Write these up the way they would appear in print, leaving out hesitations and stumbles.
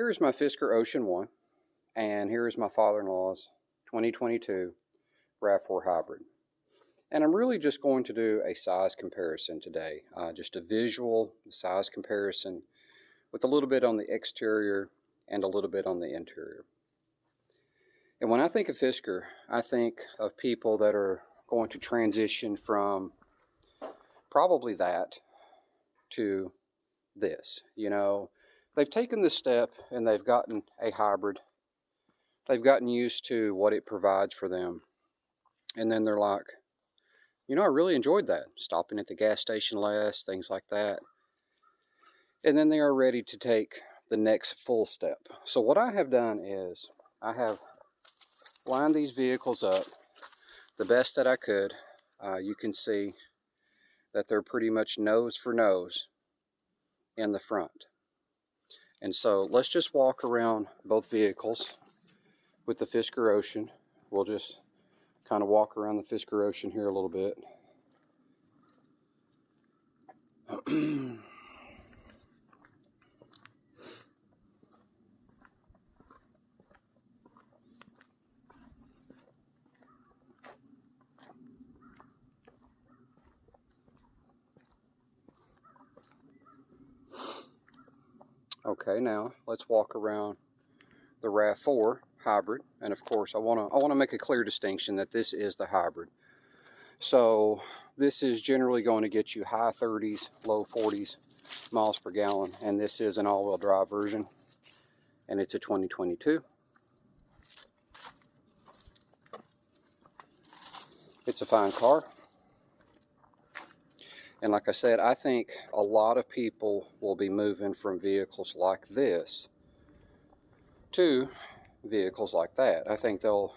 here is my Fisker Ocean 1, and here is my father-in-law's 2022 RAV4 Hybrid. And I'm really just going to do a size comparison today, just a visual size comparison with a little bit on the exterior and a little bit on the interior. And when I think of Fisker, I think of people that are going to transition from probably that to this. You know, they've taken this step and they've gotten a hybrid. They've gotten used to what it provides for them. And then they're like, you know, I really enjoyed that. Stopping at the gas station less, things like that. And then they are ready to take the next full step. So what I have done is I have lined these vehicles up the best that I could. You can see that they're pretty much nose for nose in the front. And so let's just walk around both vehicles with the Fisker Ocean. We'll just kind of walk around the Fisker Ocean here a little bit. Okay, now let's walk around the RAV4 Hybrid, and of course I want to make a clear distinction that this is the hybrid. So this is generally going to get you high 30s, low 40s miles per gallon, and this is an all-wheel drive version, and it's a 2022. It's a fine car. And like I said, I think a lot of people will be moving from vehicles like this to vehicles like that. I think they'll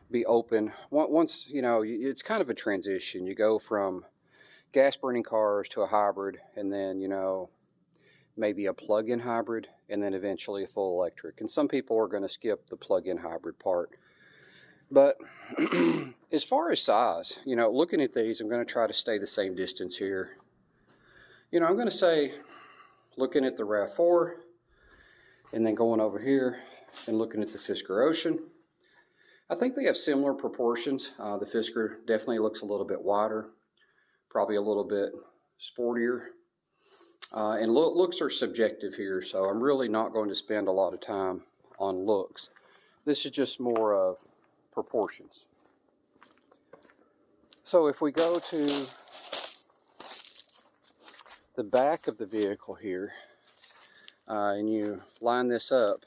be open once, you know, it's kind of a transition. You go from gas burning cars to a hybrid, and then, you know, maybe a plug-in hybrid, and then eventually a full electric. And some people are going to skip the plug-in hybrid part. But as far as size, you know, looking at these, I'm going to try to stay the same distance here. You know, I'm going to say, looking at the RAV4, and then going over here and looking at the Fisker Ocean, I think they have similar proportions. The Fisker definitely looks a little bit wider, probably a little bit sportier. And looks are subjective here, so I'm really not going to spend a lot of time on looks. This is just more of proportions. So if we go to the back of the vehicle here, and you line this up,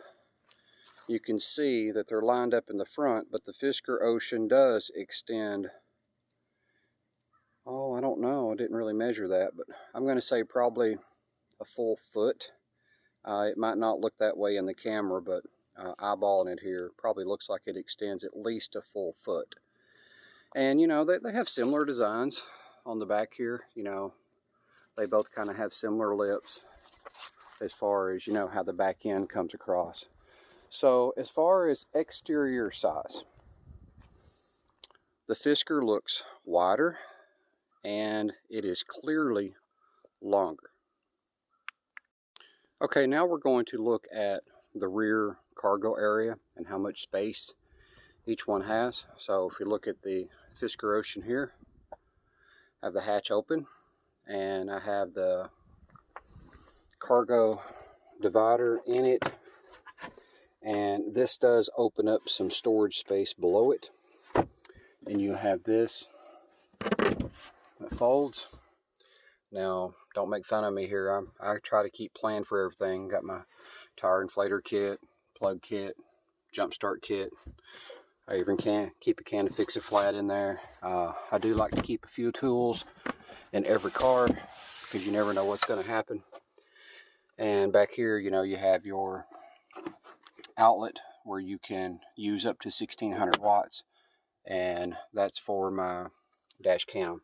you can see that they're lined up in the front, but the Fisker Ocean does extend, oh, I don't know, I didn't really measure that, but I'm going to say probably a full foot. It might not look that way in the camera, but eyeballing it here, probably looks like it extends at least a full foot. And you know, they have similar designs on the back here. You know, they both kind of have similar lips as far as, you know, how the back end comes across. So as far as exterior size, the Fisker looks wider and it is clearly longer. Okay, now we're going to look at the rear cargo area and how much space each one has. So if you look at the Fisker Ocean here, I have the hatch open and I have the cargo divider in it, and this does open up some storage space below it, and you have this that folds. Now don't make fun of me here, I try to keep plan for everything. Got my tire inflator kit, plug kit, jump start kit. I even can keep a can of Fix-A-Flat in there. I do like to keep a few tools in every car because you never know what's going to happen. And back here, you know, you have your outlet where you can use up to 1600 watts, and that's for my dash cam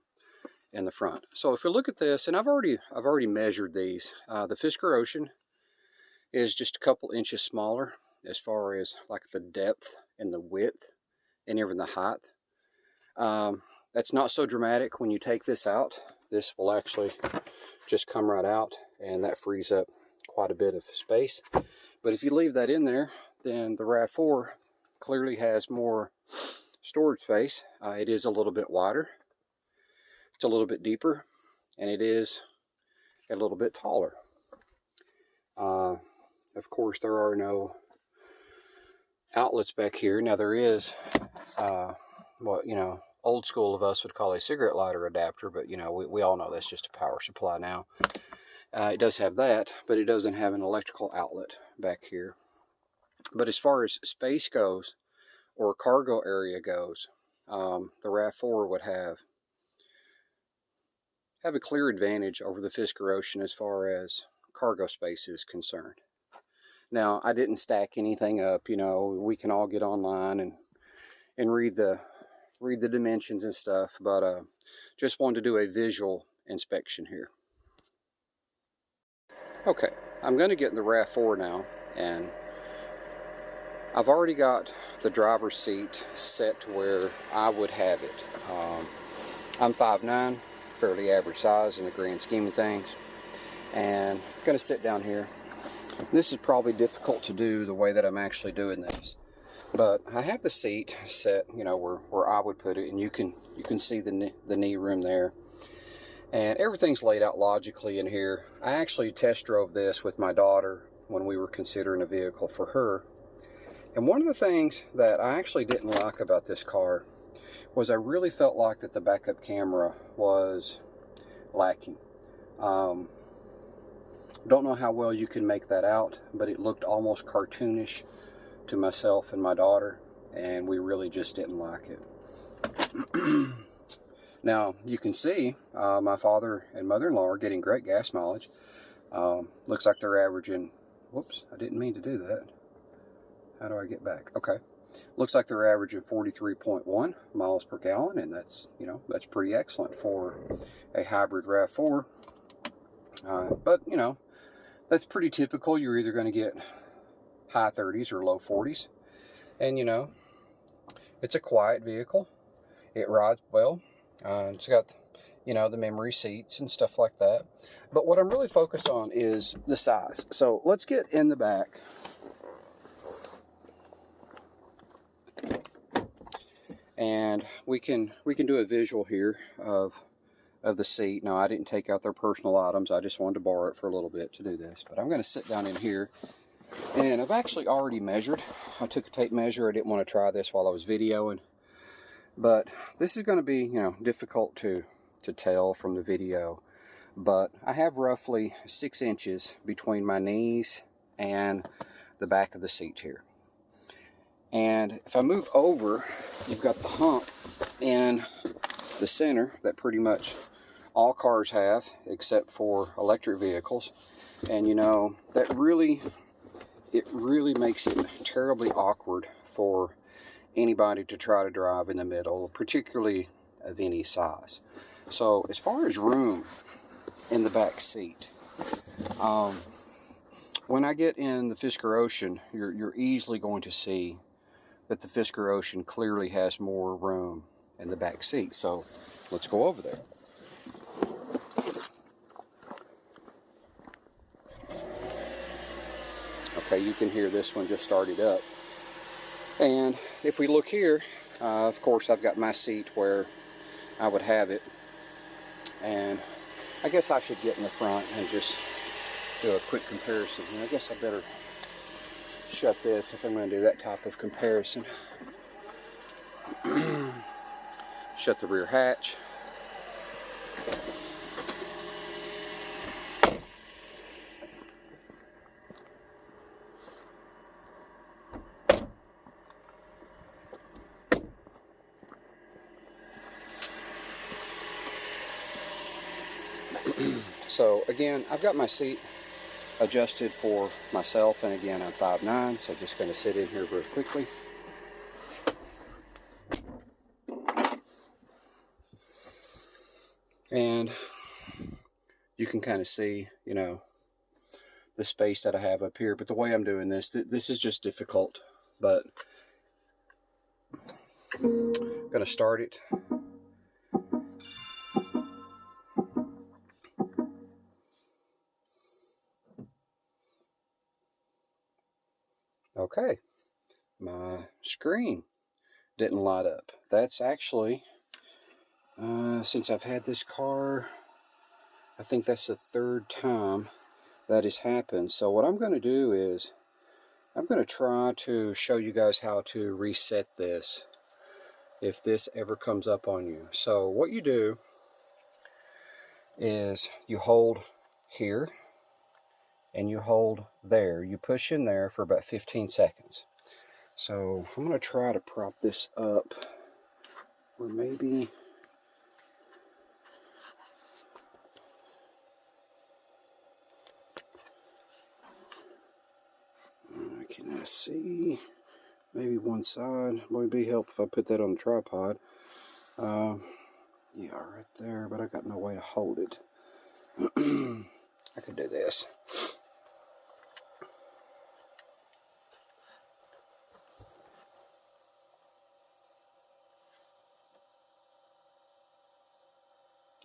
in the front. So if you look at this, and I've already measured these, the Fisker Ocean is just a couple inches smaller as far as like the depth and the width and even the height. That's not so dramatic. When you take this out, this will actually just come right out, and that frees up quite a bit of space. But if you leave that in there, then the RAV4 clearly has more storage space. It is a little bit wider, it's a little bit deeper, and it is a little bit taller. Of course, there are no outlets back here. Now there is what, you know, old school of us would call a cigarette lighter adapter, but you know, we all know that's just a power supply now. It does have that, but it doesn't have an electrical outlet back here. But as far as space goes, or cargo area goes, the RAV4 would have a clear advantage over the Fisker Ocean as far as cargo space is concerned. Now, I didn't stack anything up. You know, we can all get online and read the dimensions and stuff, but just wanted to do a visual inspection here. Okay, I'm going to get in the RAV4 now, and I've already got the driver's seat set to where I would have it. I'm 5'9", fairly average size in the grand scheme of things, and I'm going to sit down here. This is probably difficult to do the way that I'm actually doing this, but I have the seat set, you know, where I would put it, and you can see the knee room there, and everything's laid out logically in here. I actually test drove this with my daughter when we were considering a vehicle for her, and one of the things that I actually didn't like about this car was I really felt like that the backup camera was lacking. Don't know how well you can make that out, but it looked almost cartoonish to myself and my daughter, and we really just didn't like it. Now, you can see my father and mother-in-law are getting great gas mileage. Looks like they're averaging, whoops, I didn't mean to do that. How do I get back? Okay. Looks like they're averaging 43.1 miles per gallon, and that's, you know, that's pretty excellent for a hybrid RAV4. But, you know, that's pretty typical. You're either going to get high 30s or low 40s. And, you know, it's a quiet vehicle. It rides well. It's got, you know, the memory seats and stuff like that. But what I'm really focused on is the size. So let's get in the back. And we can do a visual here of the seat. Now, I didn't take out their personal items. I just wanted to borrow it for a little bit to do this. But I'm going to sit down in here, and I've actually already measured. I took a tape measure. I didn't want to try this while I was videoing, but this is going to be, you know, difficult to tell from the video. But I have roughly 6 inches between my knees and the back of the seat here. And if I move over, you've got the hump in the center that pretty much all cars have, except for electric vehicles. And you know, that really makes it terribly awkward for anybody to try to drive in the middle, particularly of any size. So as far as room in the back seat, when I get in the Fisker Ocean, you're easily going to see that the Fisker Ocean clearly has more room in the back seat. So let's go over there. Okay, you can hear this one just started up. And if we look here, of course I've got my seat where I would have it. And I guess I should get in the front and just do a quick comparison. And I guess I better shut this if I'm going to do that type of comparison. Shut the rear hatch. So again, I've got my seat adjusted for myself, and again, I'm 5'9", so just going to sit in here very quickly. And you can kind of see, you know, the space that I have up here. But the way I'm doing this, this is just difficult. But I'm going to start it. my screen didn't light up. That's actually, since I've had this car, I think that's the third time that has happened. So what I'm going to do is, I'm going to try to show you guys how to reset this if this ever comes up on you. So what you do is you hold here and you hold there. You push in there for about 15 seconds. So I'm going to try to prop this up, or maybe can I see? Maybe one side would be helpful if I put that on the tripod. Yeah, right there, but I got no way to hold it. I could do this.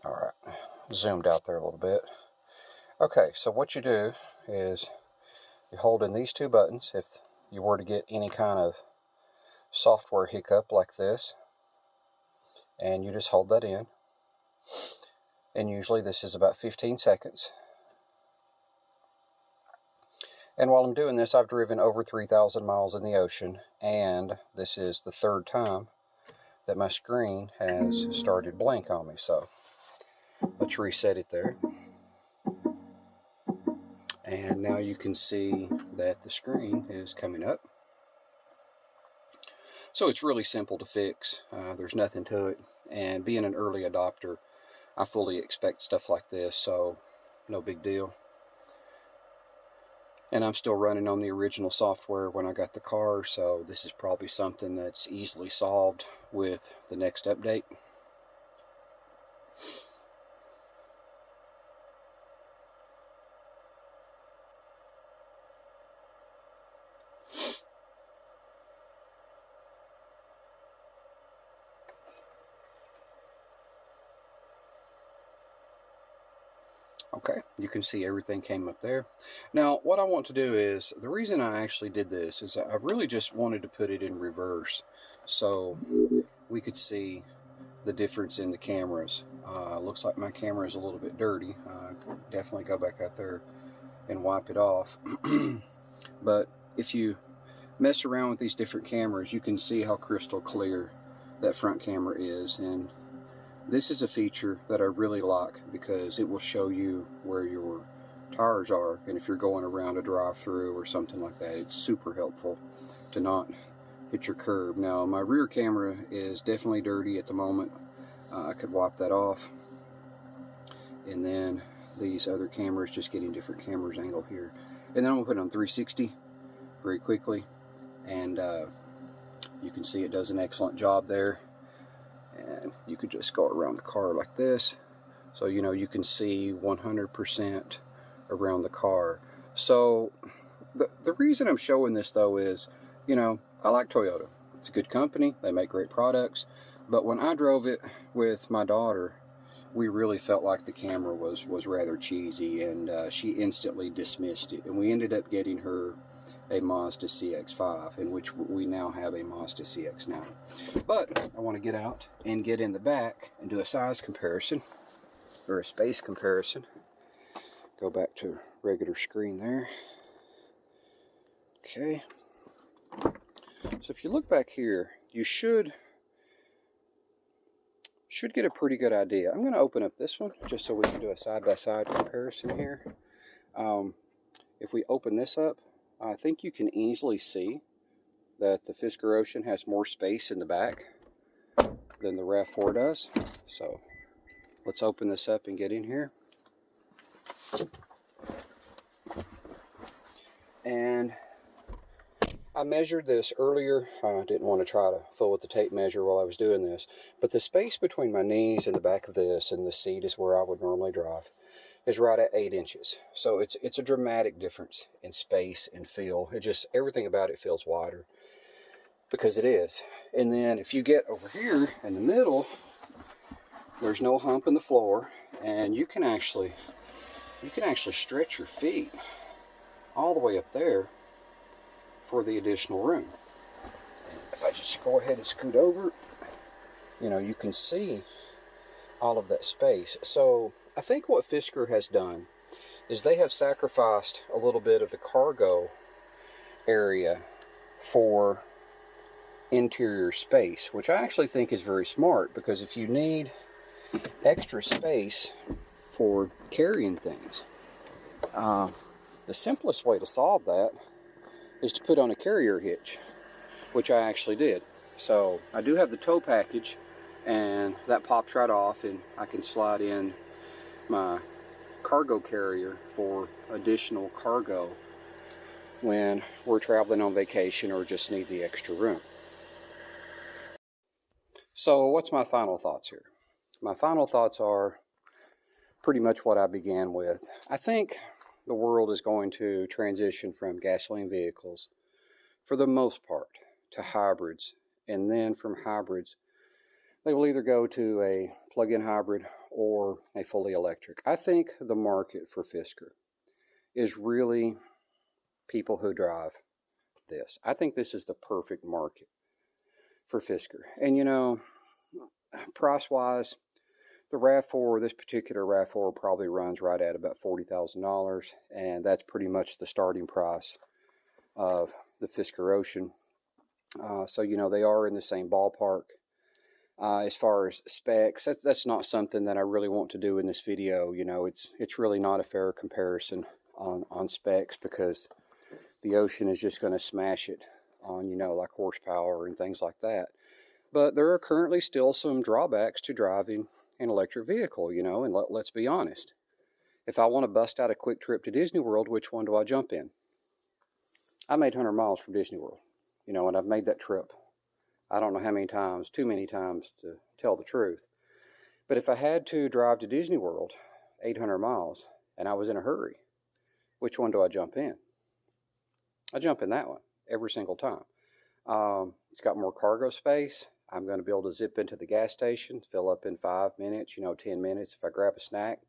All right, zoomed out there a little bit. Okay, so what you do is you hold in these two buttons if you were to get any kind of software hiccup like this, and you just hold that in. And usually this is about 15 seconds. And while I'm doing this, I've driven over 3,000 miles in the ocean, and this is the third time that my screen has started blank on me. So let's reset it there. And now you can see that the screen is coming up. So it's really simple to fix. There's nothing to it. And being an early adopter, I fully expect stuff like this, so no big deal. And I'm still running on the original software when I got the car, so this is probably something that's easily solved with the next update. Okay, you can see everything came up there. Now, what I want to do is, the reason I actually did this is I really just wanted to put it in reverse so we could see the difference in the cameras. Looks like my camera is a little bit dirty. Definitely go back out there and wipe it off. But if you mess around with these different cameras, you can see how crystal clear that front camera is. And this is a feature that I really like because it will show you where your tires are, and if you're going around a drive-through or something like that, it's super helpful to not hit your curb. Now, my rear camera is definitely dirty at the moment. I could wipe that off. And then these other cameras, just getting different cameras angle here. And then I'm going to put it on 360 very quickly, and you can see it does an excellent job there. And you could just go around the car like this, so you know you can see 100% around the car. So the reason I'm showing this though is, you know, I like Toyota. It's a good company, they make great products, but when I drove it with my daughter, we really felt like the camera was rather cheesy, and she instantly dismissed it, and we ended up getting her a Mazda CX-5, in which we now have a Mazda CX-9. But I want to get out and get in the back and do a size comparison, or a space comparison. Go back to regular screen there. Okay. So if you look back here, you should get a pretty good idea. I'm going to open up this one just so we can do a side-by-side comparison here. If we open this up, I think you can easily see that the Fisker Ocean has more space in the back than the RAV4 does. So let's open this up and get in here. And I measured this earlier. I didn't want to try to fool with the tape measure while I was doing this, but the space between my knees and the back of this, and the seat is where I would normally drive, is right at 8 inches. So it's a dramatic difference in space and feel. It just, everything about it feels wider, because it is. And then if you get over here in the middle, there's no hump in the floor, and you can actually stretch your feet all the way up there for the additional room. if I just go ahead and scoot over, you know, you can see all of that space. So I think what Fisker has done is they have sacrificed a little bit of the cargo area for interior space, which I actually think is very smart, because if you need extra space for carrying things, the simplest way to solve that is to put on a carrier hitch, which I actually did. So I do have the tow package, and that pops right off, and I can slide in my cargo carrier for additional cargo when we're traveling on vacation or just need the extra room. So what's my final thoughts here? My final thoughts are pretty much what I began with. I think the world is going to transition from gasoline vehicles, for the most part, to hybrids, and then from hybrids they will either go to a plug-in hybrid or a fully electric. I think the market for Fisker is really people who drive this. I think this is the perfect market for Fisker. And you know, price-wise, the RAV4, this particular RAV4 probably runs right at about $40,000, and that's pretty much the starting price of the Fisker Ocean. So, you know, they are in the same ballpark. As far as specs, that's not something that I really want to do in this video. You know, it's really not a fair comparison on specs, because the Ocean is just going to smash it on, you know, like horsepower and things like that. But there are currently still some drawbacks to driving an electric vehicle, you know, and let's be honest. If I want to bust out a quick trip to Disney World, which one do I jump in? I made 100 miles from Disney World, you know, and I've made that trip I don't know how many times, too many times to tell the truth. But if I had to drive to Disney World 800 miles and I was in a hurry, which one do I jump in? I jump in that one every single time. It's got more cargo space. I'm going to be able to zip into the gas station, fill up in 5 minutes, you know, 10 minutes if I grab a snack,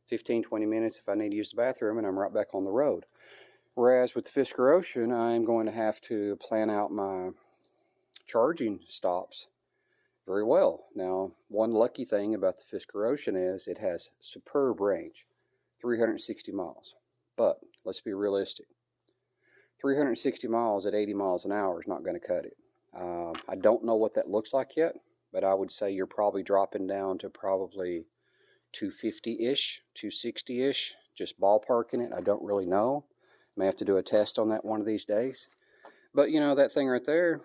15, 20 minutes if I need to use the bathroom, and I'm right back on the road. Whereas with the Fisker Ocean, I'm going to have to plan out my charging stops very well. Now, one lucky thing about the Fisker Ocean is it has superb range, 360 miles. But let's be realistic. 360 miles at 80 miles an hour is not going to cut it. I don't know what that looks like yet, but I would say you're probably dropping down to probably 250-ish, 260-ish, just ballparking it. I don't really know. May have to do a test on that one of these days. But, you know, that thing right there,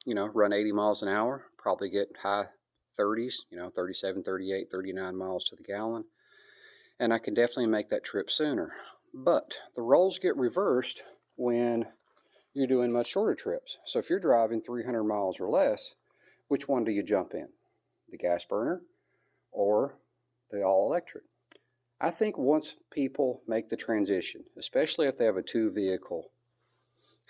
you know, run 80 miles an hour, probably get high 30s, you know, 37, 38, 39 miles to the gallon. And I can definitely make that trip sooner. But the roles get reversed when you're doing much shorter trips. So if you're driving 300 miles or less, which one do you jump in? The gas burner or the all-electric? I think once people make the transition, especially if they have a two-vehicle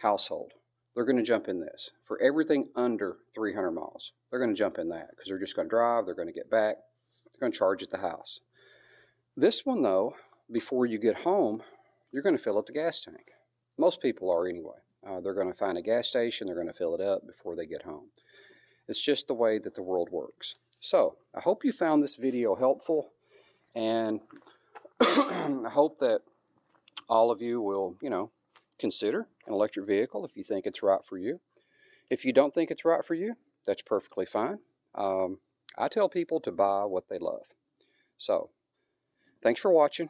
household, they're going to jump in this. For everything under 300 miles, they're going to jump in that, because they're just going to drive, they're going to get back, they're going to charge at the house. This one, though, before you get home, you're going to fill up the gas tank. Most people are anyway. They're going to find a gas station, they're going to fill it up before they get home. It's just the way that the world works. So, I hope you found this video helpful, and I hope that all of you will, you know, consider an electric vehicle if you think it's right for you. If you don't think it's right for you, that's perfectly fine. I tell people to buy what they love. So, thanks for watching.